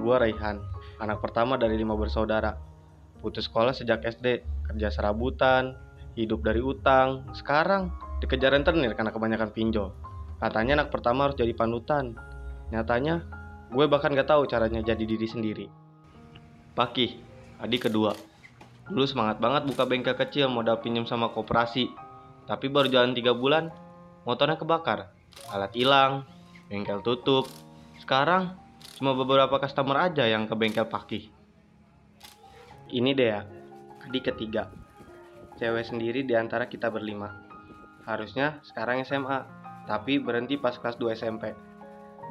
gua Raihan, anak pertama dari 5 bersaudara. Putus sekolah sejak SD, kerja serabutan, hidup dari utang. Sekarang dikejar rentenir karena kebanyakan pinjol. Katanya anak pertama harus jadi panutan. Nyatanya, gue bahkan gak tahu caranya jadi diri sendiri. Pakih, adik kedua. Dulu semangat banget buka bengkel kecil modal pinjam sama koperasi. Tapi baru jalan 3 bulan, motornya kebakar. Alat hilang, bengkel tutup. Sekarang cuma beberapa customer aja yang ke bengkel Pakih. Ini Dea, adik ketiga. Cewek sendiri di antara kita berlima. Harusnya sekarang SMA, tapi berhenti pas kelas 2 SMP.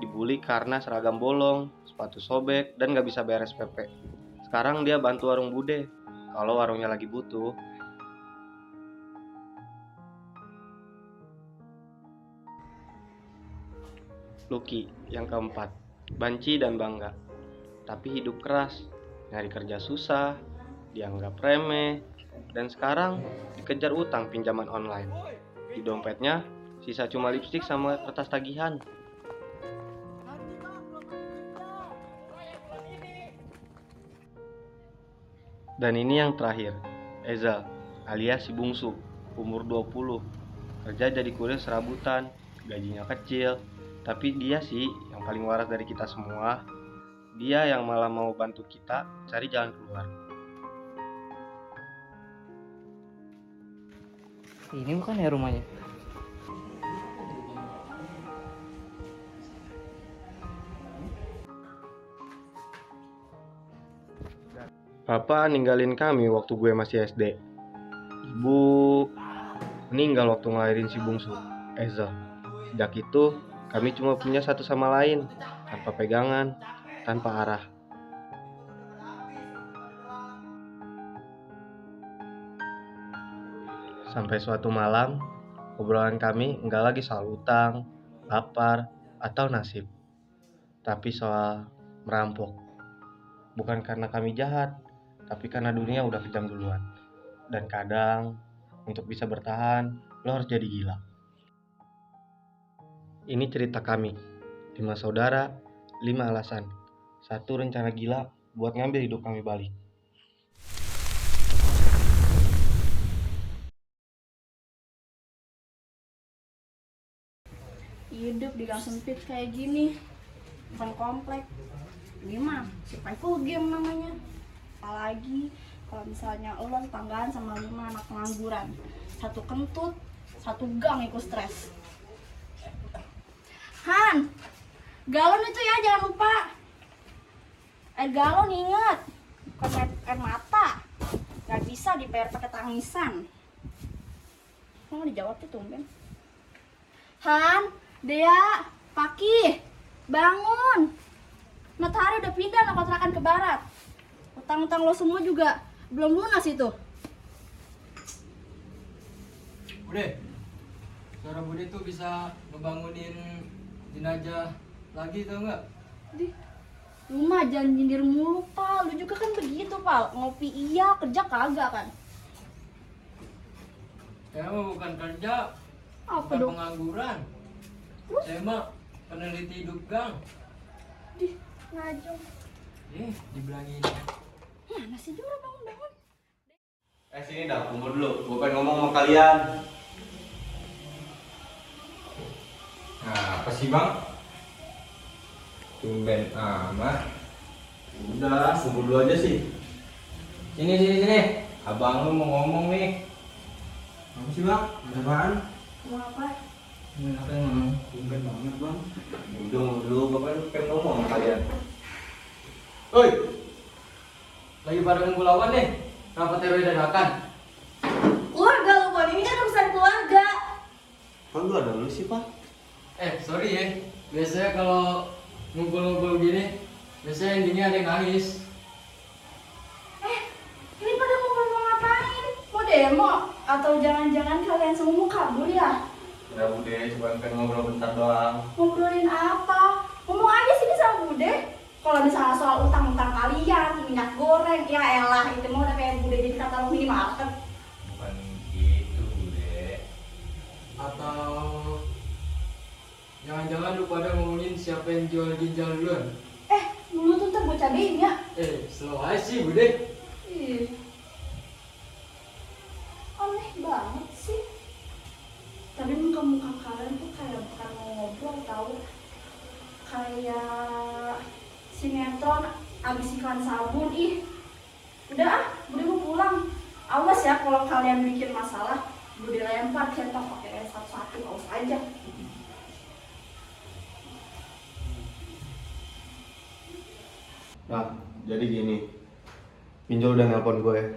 Dibully karena seragam bolong, sepatu sobek, dan gak bisa bayar SPP. Sekarang dia bantu warung bude, kalau warungnya lagi butuh. Lucky, yang keempat, banci dan bangga. Tapi hidup keras, nyari kerja susah, dianggap remeh, dan sekarang dikejar utang pinjaman online. Di dompetnya sisa cuma lipstik sama kertas tagihan. Dan ini yang terakhir, Eza, alias si bungsu, umur 20, kerja jadi kurir serabutan, gajinya kecil, tapi dia sih yang paling waras dari kita semua. Dia yang malah mau bantu kita cari jalan keluar. Ini bukan ya rumahnya? Papa ninggalin kami waktu gue masih SD. Ibu meninggal waktu ngelahirin si bungsu, Eza. Sejak itu, kami cuma punya satu sama lain, tanpa pegangan, tanpa arah. Sampai suatu malam, obrolan kami enggak lagi soal utang, lapar, atau nasib. Tapi soal merampok. Bukan karena kami jahat, tapi karena dunia udah kejam duluan. Dan kadang, untuk bisa bertahan, lo harus jadi gila. Ini cerita kami, 5 saudara, 5 alasan. 1 rencana gila buat ngambil hidup kami balik. Hidup di gang sempit kayak gini, bukan komplek. Ini mah survival game namanya. Apalagi kalau misalnya lo tetanggaan sama 5 anak pengangguran, 1 kentut, 1 gang ikut stres. Han, galon itu ya jangan lupa. Air galon ingat, bukan air mata. Gak bisa dibayar pakai tangisan. Mau dijawab tuh tumben. Han, Dea, Pakih, bangun. Matahari udah pindah no kontrakan ke barat. Utang-utang lo semua juga belum lunas itu. Bude, suara Bude tuh bisa ngebangunin jenazah lagi tau nggak? Di rumah jangan nyindir mulu, Pal. Lu juga kan begitu, Pal. Ngopi iya, kerja kagak kan? Saya mah bukan kerja, Apa bukan dong? pengangguran. Terus? Saya mah peneliti hidup gang. Di ngajong. Dibilangin. Mana sih Jura, bangun-bangun. Sini dah, kumpul dulu. Gue pengen ngomong sama kalian. Nah, apa sih bang? Tumben amat. Udah, kumpul dulu aja sih. Sini. Abang lu mau ngomong nih. Apa sih bang? Ada apaan? Mau apa? Apa yang ngomong? Tumben banget bang. Udah dulu, gue pengen ngomong sama kalian. Oi, lagi pada ngumpul lawan nih. Rapat RW dadakan. Keluarga lu, Bon. Ini kan urusan keluarga. Kok lu ada dulu sih, Pak? Sorry ya. Biasanya kalau ngumpul-ngumpul gini, biasanya endingnya ada yang nangis. Ini pada mau ngapain? Mau demo? Atau jangan-jangan kalian semua mau kabur ya? Udah, Bude, cuma pengen ngobrol bentar doang. Ngobrolin apa? Ngomong aja sini sama Bude. Kalau misalnya soal utang-utang kalian, minyak goreng, ya elah, itu mau udah kayak Bude jadi katalog minimarket. Bukan gitu Bude. Atau jangan-jangan lu pada ngomongin siapa yang jual ginjal duluan? Dulu tuh gue cadein ya. Slow aja sih Bude. Ih. Aneh banget sih. Tapi muka-muka kalian tuh kayak bukan mau ngobrol tahu. Kayak sinetron abis iklan sabun. Ih. Udah ah, Bude mau pulang. Awas ya kalau kalian bikin masalah, Bude lempar centok pakai satu-satu, awas aja. Nah, jadi gini. Pinjol udah nelpon gue.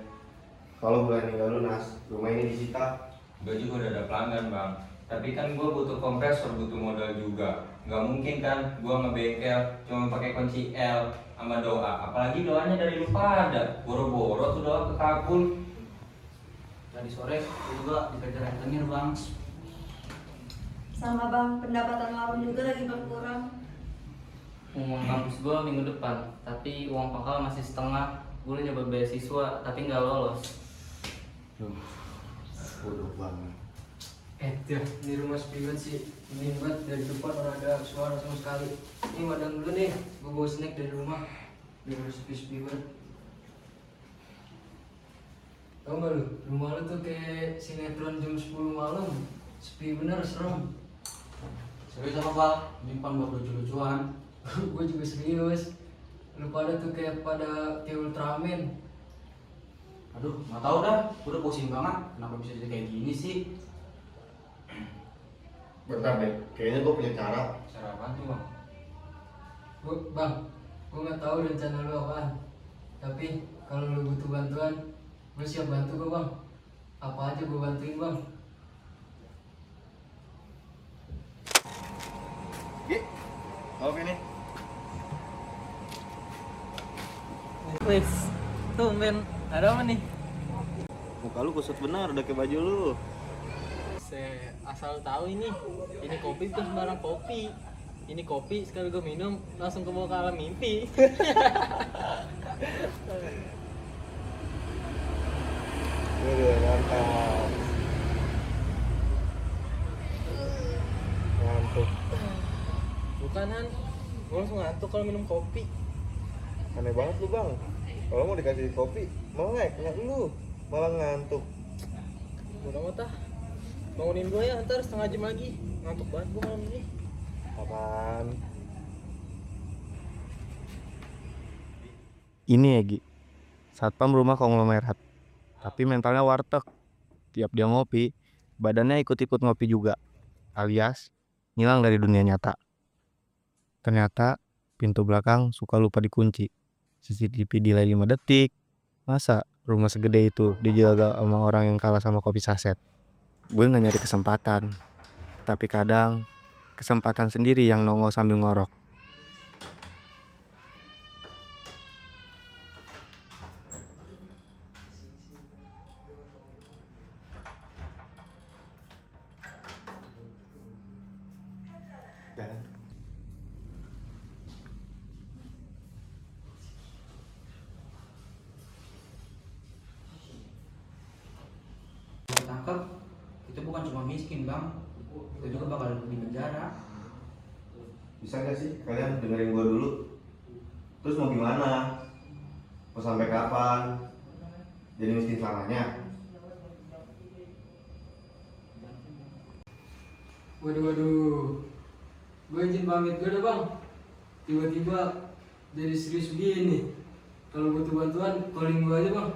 Kalau gue ninggal lunas, rumah ini disita. Gue juga udah ada pelanggan bang. Tapi kan gue butuh kompresor, butuh modal juga. Nggak mungkin kan gue ngebengkel cuma pakai kunci L sama doa. Apalagi doanya dari lu pada. Boro-boro tuh doa ke kabul. Tadi sore gue juga dikejar rentenir bang. Sama bang, pendapatan warung juga lagi berkurang. Uang kampus gue minggu depan, tapi uang pangkal masih setengah. Gue udah nyoba beasiswa, tapi nggak lolos. Bodoh banget. Di rumah sepi banget sih. Ini banget dari depan orang ada suara sama sekali. Ini madang dulu nih, gue bawa snack dari rumah. Biar udah sepi-sepi banget. Tau gak lu, rumah lu tuh kayak sinetron jam 10 malam. Sepi bener, serem. Serius apa bang? Nyimpan buat lucu-lucuan. Gue juga serius. Lu pada tuh kayak Ultraman. Aduh, nggak tahu dah. Gue udah pusing banget. Kenapa bisa jadi kayak gini sih? Bentar deh, kayaknya gue punya cara. Cara apaan tuh bang? Bang, gue nggak tahu rencana lu apaan. Tapi kalau lu butuh bantuan, gue siap bantu kok bang. Apa aja gue bantuin bang. Oke nih. Wih, tuh men, ada apa nih? Muka lu kusut benar, udah kayak baju lu. Saya asal tahu ini kopi bukan sembarang kopi. Ini kopi sekali gue minum langsung ke bawah ke alam mimpi. Udah mantap. Ngantuk. Bukanan, gue langsung ngantuk kalau minum kopi. Aneh banget lu bang. Kalau mau dikasih kopi, melek nggak lu, malah ngantuk. Udah amat ah. Bangunin gue ya, ntar setengah jam lagi. Ngantuk banget gue malam ini. Apaan? Ini Egi, satpam rumah konglomerat, tapi mentalnya warteg. Tiap dia ngopi, badannya ikut-ikut ngopi juga, alias ngilang dari dunia nyata. Ternyata pintu belakang suka lupa dikunci. CCTV delay 5 detik. Masa rumah segede itu dijaga sama orang yang kalah sama kopi saset? Gue gak nyari kesempatan, tapi kadang kesempatan sendiri yang nongol sambil ngorok. Ditangkap, kita bukan cuma miskin bang, kita juga bakal di penjara. Bisa gak sih kalian dengerin gue dulu? Terus mau gimana? Mau sampai kapan? Jadi miskin selamanya? Waduh. Gue izin pamit gue dah bang. Tiba-tiba jadi serius begini. Kalau butuh bantuan, calling gue aja bang.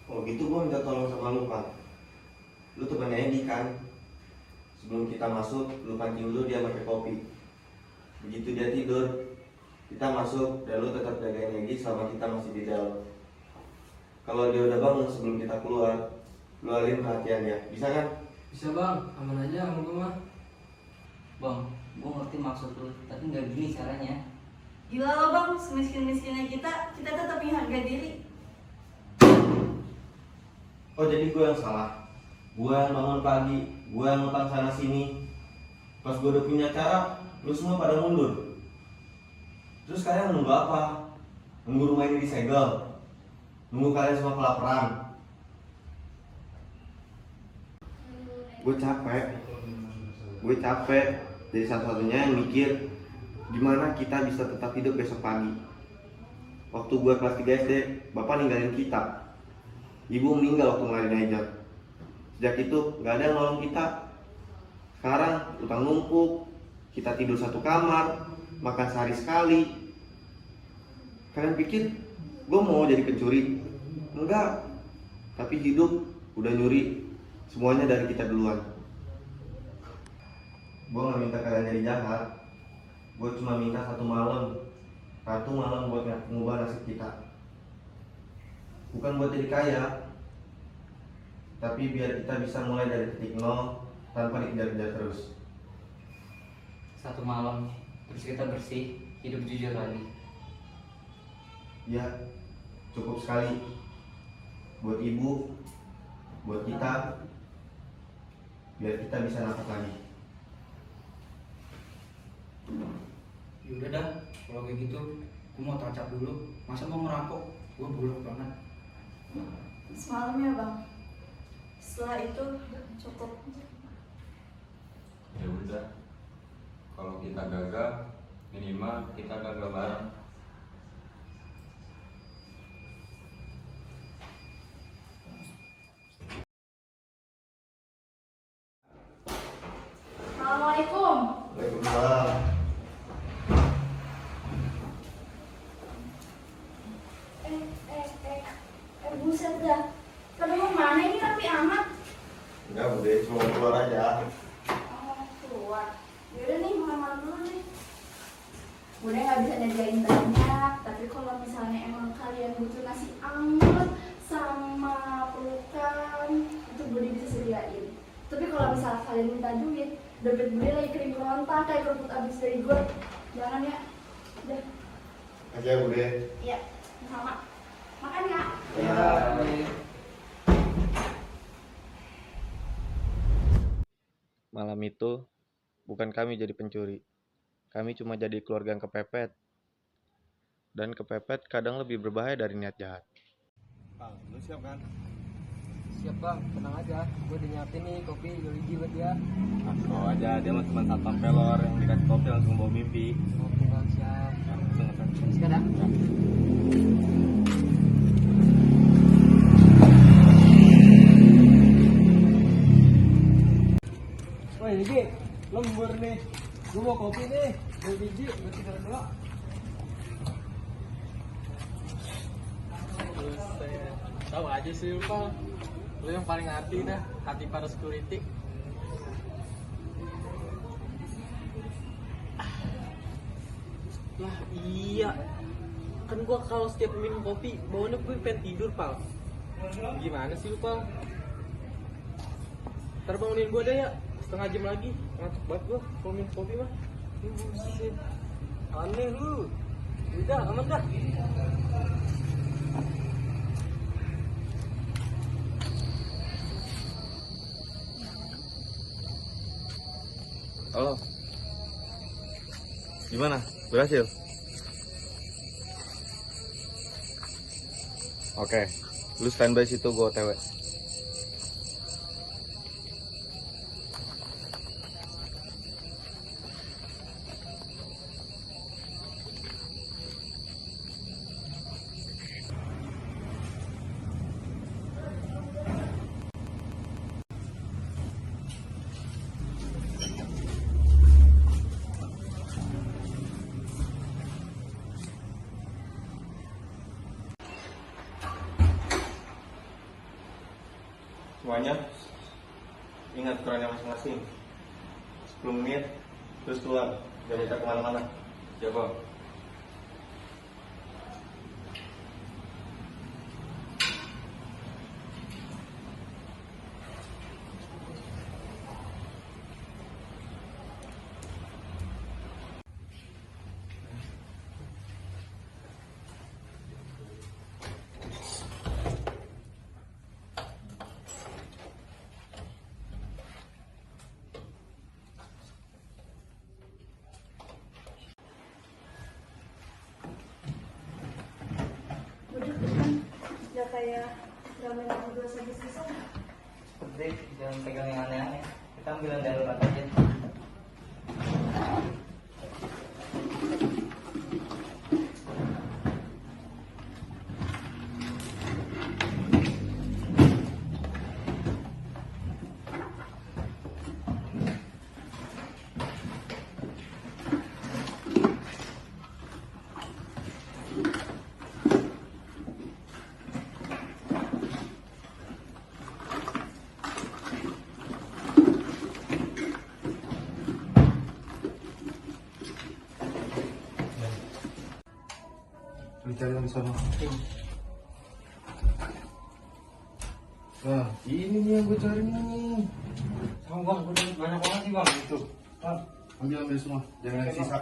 Oh gitu, gue minta tolong sama lu Pak. Lu temennya Edi kan? Sebelum kita masuk, lu pancing dulu dia pakai kopi. Begitu dia tidur, kita masuk dan lu tetap jagain Edi selama kita masih di dalam. Kalau dia udah bangun sebelum kita keluar, lu alihin perhatian dia. Bisa kan? Bisa bang, aman aja sama gue mah. Bang, gue ngerti maksud lu, tapi nggak gini caranya. Gila lo bang, semiskin-miskinnya kita tetap punya harga diri. Oh jadi gue yang salah. Gue yang bangun pagi, gue yang ngutang sana sini. Pas gue udah punya cara, lu semua pada mundur. Terus kalian nunggu apa? Nunggu rumah ini disegel? Nunggu kalian semua kelaparan? Gue capek jadi satu-satunya yang mikir Gimana kita bisa tetap hidup besok pagi? Waktu gue kelas 3 SD, bapak ninggalin kita. Ibu meninggal waktu ngelarin Ejar. Sejak itu gak ada yang nolong kita. Sekarang utang numpuk, kita tidur satu kamar, makan sehari sekali. Kalian pikir gue mau jadi pencuri? Enggak. Tapi hidup udah nyuri semuanya dari kita duluan. Gue gak minta kalian jadi jahat. Gue cuma minta satu malam buat ngubah nasib kita. Bukan buat jadi kaya, tapi biar kita bisa mulai dari titik nol tanpa dikejar-kejar terus. Satu malam, terus kita bersih, hidup jujur lagi. Ya, cukup sekali. Buat ibu, buat kita, biar kita bisa nafas lagi. Yaudah dah, kalau kayak gitu, gue mau tacap dulu. Masa mau ngerampok? Gue buluk banget. Semalam ya bang. Setelah itu cukup. Ya udah, kalau kita gagal, minimal kita gagal bareng. Assalamualaikum. Waalaikumsalam. Buset dah. Pada mau mana ini rapi amat? Enggak, Bude, cuma mau keluar aja. Oh, keluar. Yaudah nih, makan malam dulu nih. Bunda nggak bisa nyediain banyak, tapi kalau misalnya emang kalian butuh nasi anget sama pelukan, itu Bunda bisa sediain. Tapi kalau misalnya kalian minta duit, dompet Bunda lagi kering keronta kayak kerupuk abis dari gue. Jangan ya. Udah. Aja, Bude. Iya, sama. Makan ya. Ya. Malam itu, bukan kami jadi pencuri. Kami cuma jadi keluarga yang kepepet. Dan kepepet kadang lebih berbahaya dari niat jahat. Bang, lu siap kan? Siap bang, tenang aja. Gue udah nyiapin nih kopi Yoliji buat dia. Aku aja, dia mah cuma satpam pelor yang dikasih kopi langsung bawa mimpi. Oke bang, siap. Sekarang. Oh ini Gi, lembur nih. Gue mau kopi nih, 2 biji, buat kita berdua. Tahu aja sih lu, Pal. Lu yang paling hati dah, hati para security. Lah iya, kan gua kalau setiap minum kopi baunya gue pengen tidur, Pal. Gimana sih lu, Pal? Ntar bangunin gua deh ya, setengah jam lagi. Ngantuk banget gua kalau minum kopi mah. Buset. Aneh lu. Udah, aman dah. Halo. Gimana? Berhasil? Oke. Lu standby situ, gua OTW. Semuanya ingat perannya masing-masing. 10 menit terus keluar, jangan kita kemana-mana. Ya bang. Udah kayak ramen yang dua saja sisa. Seperti jangan pegang yang aneh-aneh. Kita ambil yang darurat aja. cari lagi sana. Nah, ini nih yang gue cari nih. Oh bang, gue dapat banyak banget sih bang. Itu, Bang, ambil semua, jangan ada sisa.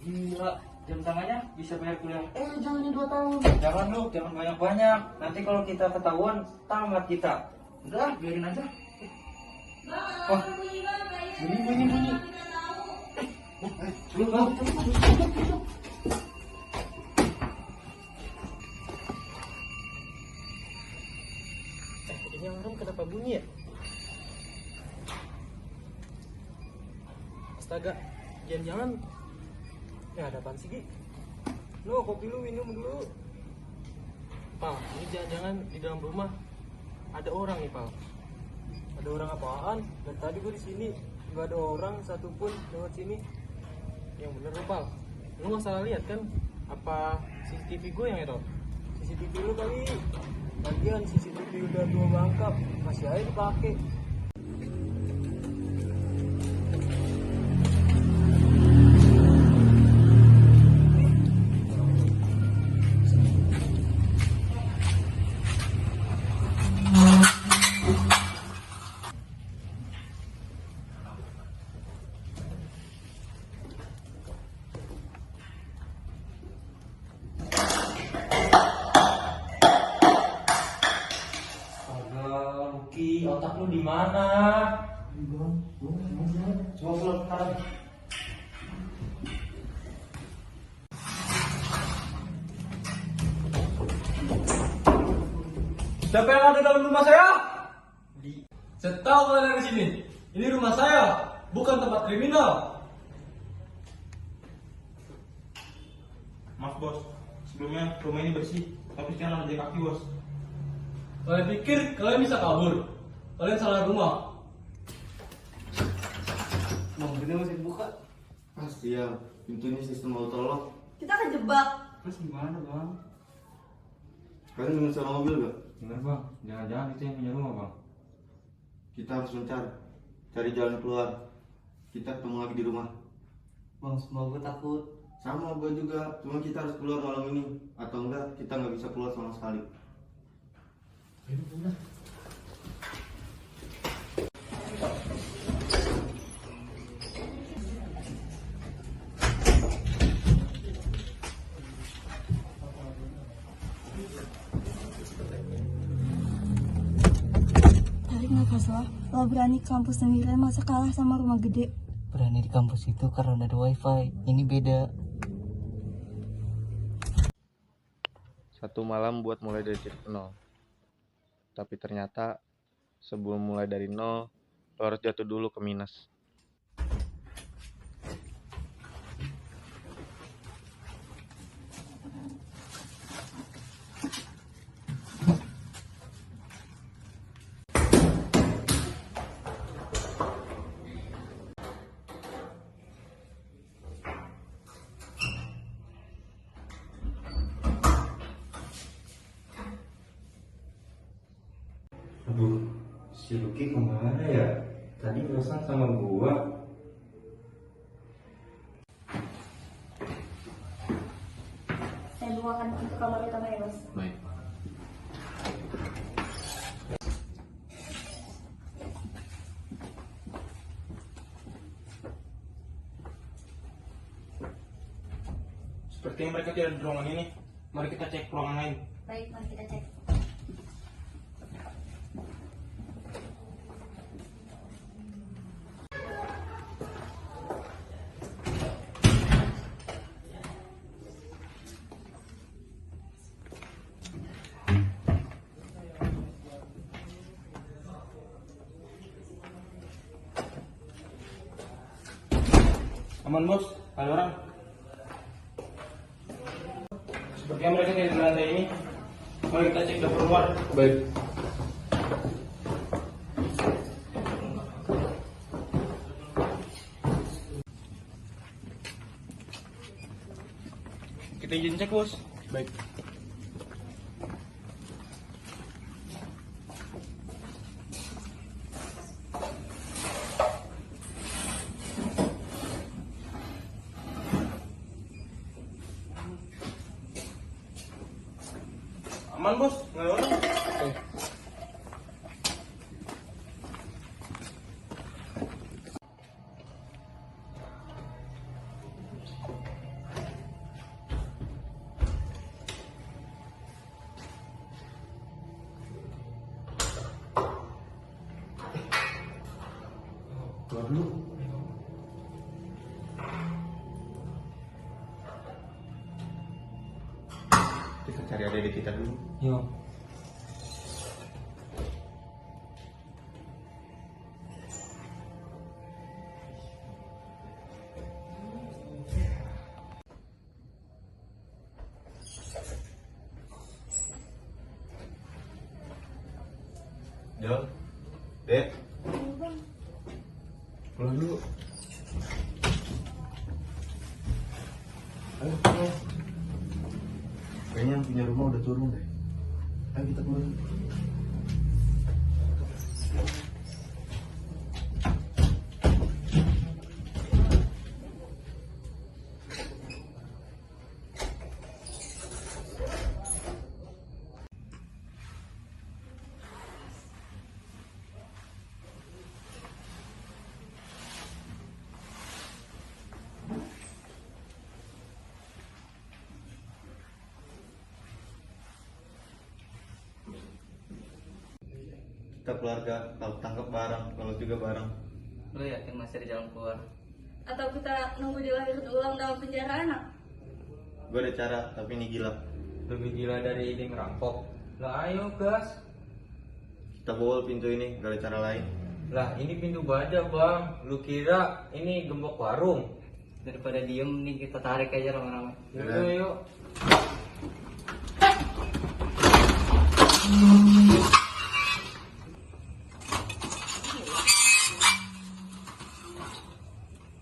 gila. Jam tangannya bisa bayar kuliah. Jangan ini 2 tahun. Jangan lu, jangan banyak-banyak. Nanti kalau kita ketahuan, tamat kita. Udah, biarin aja. Wah, bunyi. Lu bang, Ini alarm kenapa bunyi ya? Astaga, jangan-jangan ada apaan sih, Gi? Lo kopi lu minum dulu. Pal, ini jangan-jangan di dalam rumah ada orang nih, Pal. Ada orang apaan? Dan tadi gue di sini nggak ada orang satupun lewat sini. Yang bener lo, Pal. Lu nggak salah lihat kan? Apa CCTV gue yang error? CCTV lu kali. Lagian CCTV udah 2 bangkap, masih aja dipakai. Astaga, Lucky, otak lu di mana? Coba pulang sekarang. Siapa yang ada dalam rumah saya? Saya tahu kalian ada di sini. Ini rumah saya, bukan tempat kriminal. maaf bos. Sebelumnya rumah ini bersih, tapi sekarang ada kaki bos. Kalian pikir kalian bisa kabur? Kalian salah rumah. Bang, ini masih buka. Sial, pintunya sistem auto lock. Kita kejebak. Terus gimana bang? Kalian dengan sewa mobil gak? Bener bang, jangan-jangan itu yang punya rumah bang. Kita harus cari jalan keluar. Kita ketemu lagi di rumah. Bang, semua gue takut. Sama gue juga, cuma kita harus keluar malam ini. Atau enggak, kita nggak bisa keluar sama sekali. Tarik nafas lo berani ke kampus sendirian masa kalah sama rumah gede. Berani di kampus itu karena ada wifi. Ini beda. Satu malam buat mulai dari titik nol. Tapi ternyata sebelum mulai dari nol, lo harus jatuh dulu ke minus. Aduh, si Lucky kemana ya? Tadi pesan sama gua. Saya bukakan pintu kamar utama ya, Bos. Baik. Sepertinya mereka tidak di ruangan ini. Mari kita cek ruangan lain. Baik, mari kita cek. Aman bos, ada orang. Sepertinya mereka tidak di lantai ini. Mari kita cek dapur luar. Baik. Kita izin cek bos. Baik. Aman bos, nggak ada orang. Keluar dulu. Kita cari adik kita dulu. Yuk. Jol, Dek. Keluar dulu. Ayo, keluar. Kayaknya yang punya rumah udah turun deh. Ayo kita keluar dulu. Kita keluarga, kalau tangkap bareng, kalau juga bareng. Lo yakin masih ada jalan keluar? Atau kita nunggu dilahirkan ulang dalam penjara anak? Gue ada cara, tapi ini gila. Lebih gila dari ini ngerampok. Lah ayo gas. Kita bobol pintu ini, gak ada cara lain. Lah ini pintu baja bang. Lu kira ini gembok warung? Daripada diem nih kita tarik aja rame-rame. Yuk yuk.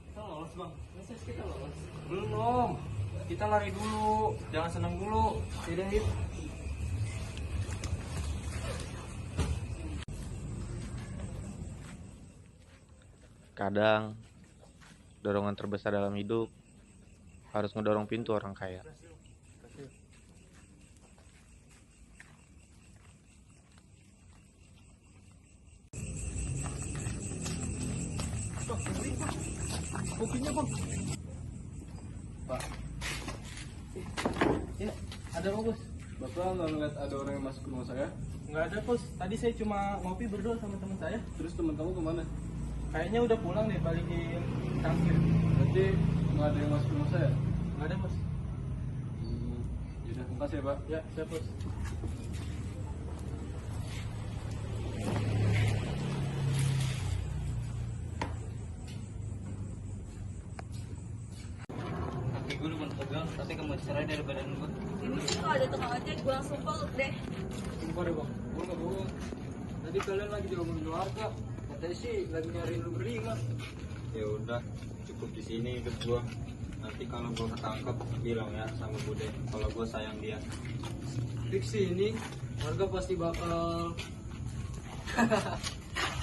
Kita lolos bang, message kita lolos. Belum, kita lari dulu, jangan seneng dulu. Tidak yuk. Kadang dorongan terbesar dalam hidup harus ngedorong pintu orang kaya. Kopinya bang. Pak. Ya, ada apa bos? Bapak nggak ngeliat ada orang yang masuk ke rumah saya? Nggak ada bos, tadi saya cuma ngopi berdua sama teman saya. Terus teman kamu kemana? Kayaknya udah pulang deh, balikin cangkir. Berarti nggak ada yang masuk ke rumah saya? Nggak ada bos. Yaudah, makasih ya Pak. Ya, siap bos. Kaki gue lumayan pegang, tapi kamu cerai dari badan gue. Ini sih kalau ada tukang ojek gue langsung peluk deh. Sumpah deh Bang, gue nggak bohong. Tadi kalian lagi diomongin keluarga. Katanya sih lagi nyariin lu berlima. Ya udah, cukup di sini ikut gua. Nanti kalau gua ketangkep bilang ya sama Bude kalau gua sayang dia. Fix sih ini, warga pasti bakal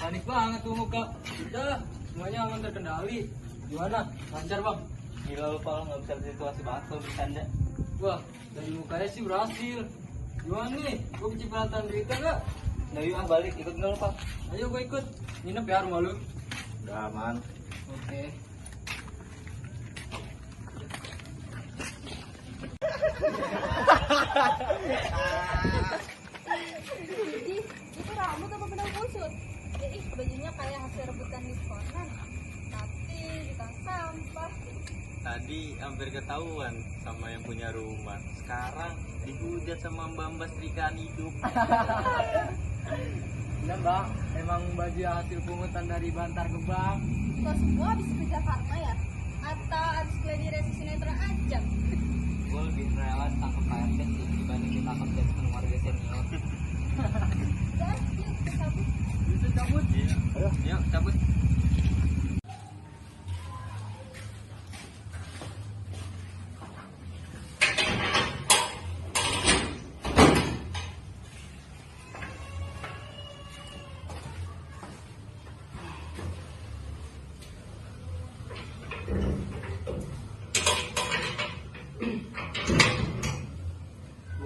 panik banget tuh muka. Udah, semuanya aman terkendali. Gimana? Lancar Bang? Gila lu Pak, nggak bisa situasi banget kalau bercanda. Wah, dari mukanya sih berhasil. Gimana nih? Gue kecipratan berita gak? Nah yuk balik, ikut nggak lu Pak? Ayo gue ikut. Nginep ya rumah lu. Udah aman. Oke. Jadi, itu rambut apa benang kusut? Jadi, bajunya kayak hasil rebutan diskonan. Tapi di tong sampah. Tadi hampir ketahuan sama yang punya rumah. Sekarang dihujat sama mbak-mbak setrikaan hidup. Iya Mbak, emang baju hasil pungutan dari Bantar Gebang. Lo semua habis kerja karma ya? Atau habis gladi resi sinetron aja? Gue lebih rela tangkap KRT sih dibanding ditangkap dari warga senior. Udah, yuk kita cabut. Bisa cabut? Ayo, yuk cabut.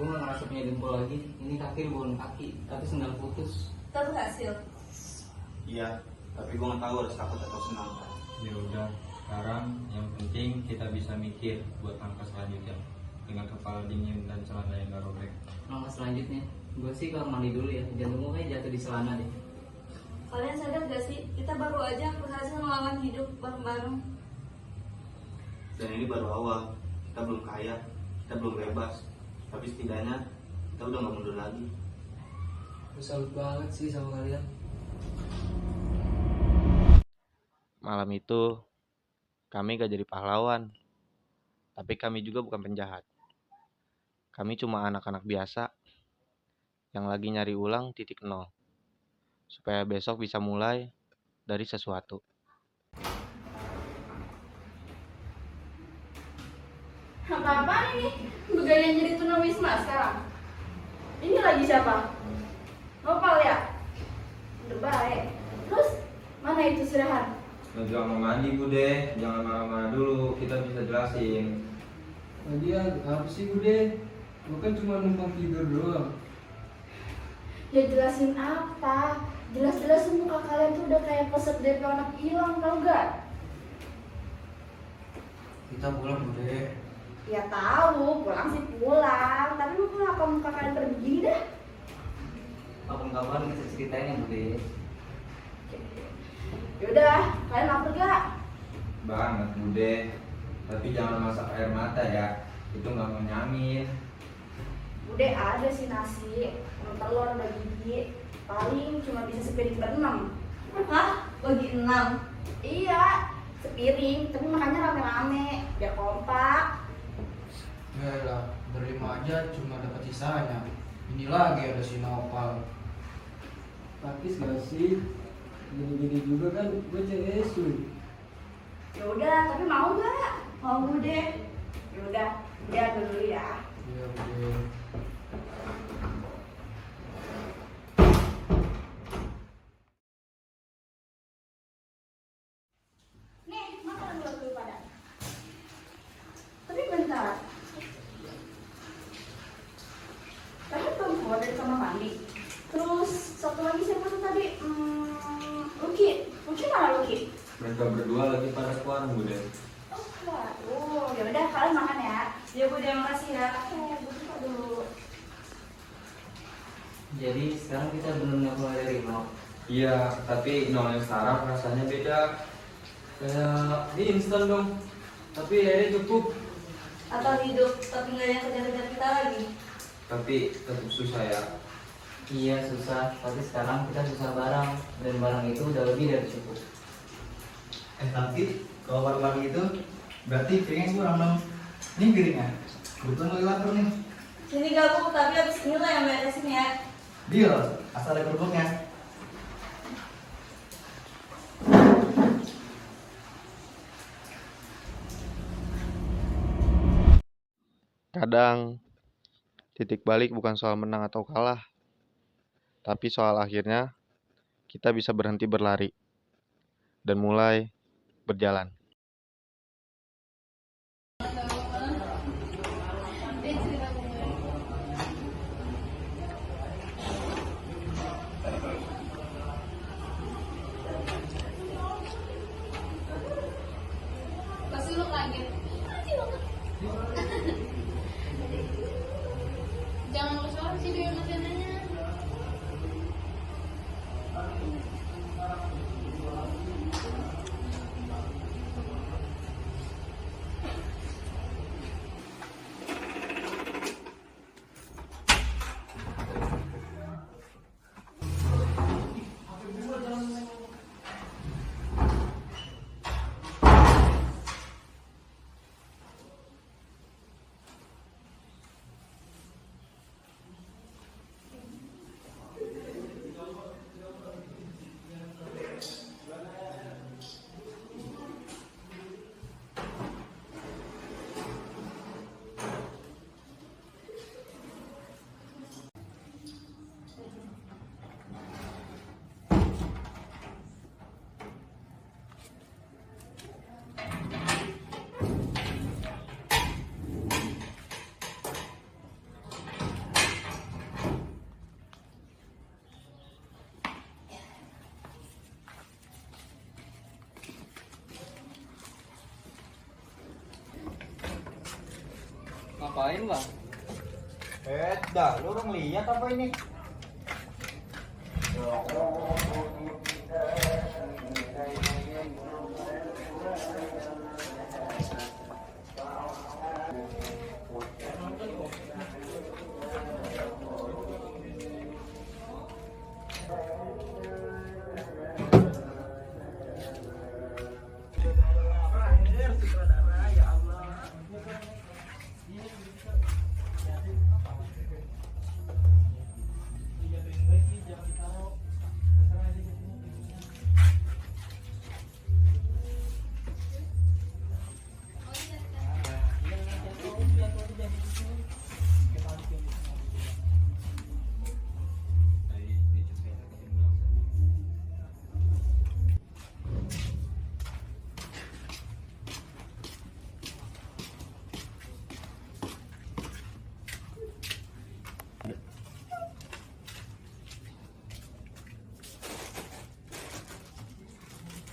Gue nggak ngerasa punya jempol lagi. Ini kaki bukan kaki, tapi sendal putus. Tapi berhasil. Iya, tapi gue nggak tahu harus takut atau senang. Ya udah, sekarang yang penting kita bisa mikir buat langkah selanjutnya dengan kepala dingin dan celana yang gak robek. Langkah selanjutnya, gue sih kalau mandi dulu ya. Jantung gue kayak jatuh di celana deh. Kalian sadar gak sih, kita baru aja berhasil melawan hidup bareng-bareng. Dan ini baru awal. Kita belum kaya, kita belum bebas, tapi setidaknya kita udah nggak mundur lagi. Gue salut banget sih sama kalian. Malam itu kami gak jadi pahlawan, tapi kami juga bukan penjahat. Kami cuma anak-anak biasa yang lagi nyari ulang titik nol, supaya besok bisa mulai dari sesuatu. Apa-apaan ini? Bergaya jadi tunawisma sekarang. Ini lagi siapa? Nopal ya? Udah baik. Terus mana itu Sirahan? Menuju sama mandi Bude, jangan marah-marah dulu, kita bisa jelasin. Lagian apa sih Bude? Gue kan cuma numpang tidur doang. Ya jelasin apa? Jelas-jelas muka kalian tuh udah kayak peset DP anak hilang, tau gak? Kita pulang Bude. Ya tahu, pulang sih pulang. Tapi lu kenapa muka kalian begini dah? Kapan-kapan kita ceritain ya Bude. Yaudah, kalian lapar gak? Banget Bude, tapi jangan masak air mata ya, itu nggak menyamin. Udah ada sih nasi, sama telur, ada gigi. Paling cuma bisa sepiring berenam. Hah? Bagi 6? Iya, sepiring, tapi makannya rame-rame, biar kompak. Ya lah, berlima aja cuma dapat sisanya. Ini lagi ada si Nopal. Pakis gak sih? Gini-gini juga kan gue CSU. Ya udah, tapi mau nggak? Mau deh. Ya udah dulu ya. Ya udah. Nih, makan dulu pada. Tapi bentar. Kalian belum keluar dari kamar mandi. Terus satu lagi siapa tuh tadi? Lucky mana Lucky? Mereka berdua lagi pada keluar Bude. Oh, waduh. Ya udah, kalian makan ya. Ya Bu, terima kasih ya. Oke, buka dulu. Jadi sekarang kita benar-benar mulai dari nol. Iya, tapi nol yang sekarang rasanya beda. Kayak ini instan dong. Tapi akhirnya cukup. Atau hidup tapi nggak yang kejar-kejar kita lagi? Tapi tetap susah ya. Iya susah, tapi sekarang kita susah bareng. Dan barang itu udah lebih dari cukup. Tapi kalau bareng-bareng itu berarti piringnya kurang dong. Ini piringnya. Kebetulan lagi lapar nih. Sini gabung, tapi abis ini lah yang beresin ya. Deal, asal ada kerupuknya. Kadang titik balik bukan soal menang atau kalah, tapi soal akhirnya kita bisa berhenti berlari dan mulai berjalan. Pasti lu kaget. Jangan lu soal sih biar makanannya. ngapain bang? Dah, lu orang lihat apa ini?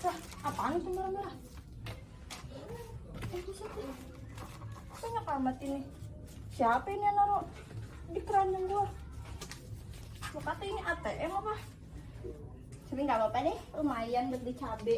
Wah, apaan itu merah-merah? Buset nih. Banyak amat ini. Siapa ini yang naruh di keranjang gua? Gua kata ini ATM apa? Tapi nggak apa-apa deh, lumayan buat beli cabe.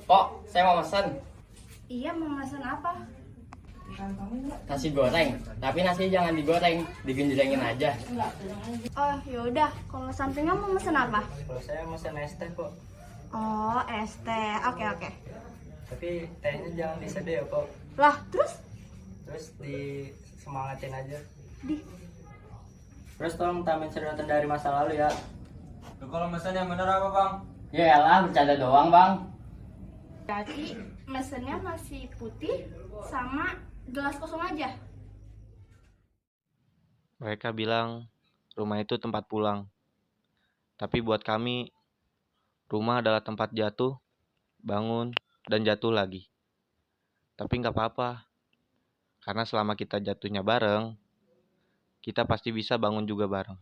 Kok saya mau pesan Iya, mau pesan apa? nasi goreng, tapi nasi jangan digoreng, digenjrengin aja. Oh, yaudah. Kalau sampingnya mau pesan apa? Kalau saya pesan es teh kok, Oh, es teh. Oke, oke. tapi tehnya jangan disedih ya kok. Lah, terus? Terus disemangatin aja. Di Terus tolong tambahin sedotan dari masa lalu ya. Lu kalau pesan yang bener apa bang? Ya elah, bercanda doang bang. Jadi mesennya nasi putih sama gelas kosong aja. Mereka bilang rumah itu tempat pulang. Tapi buat kami, rumah adalah tempat jatuh, bangun, dan jatuh lagi. Tapi nggak apa-apa, karena selama kita jatuhnya bareng, kita pasti bisa bangun juga bareng.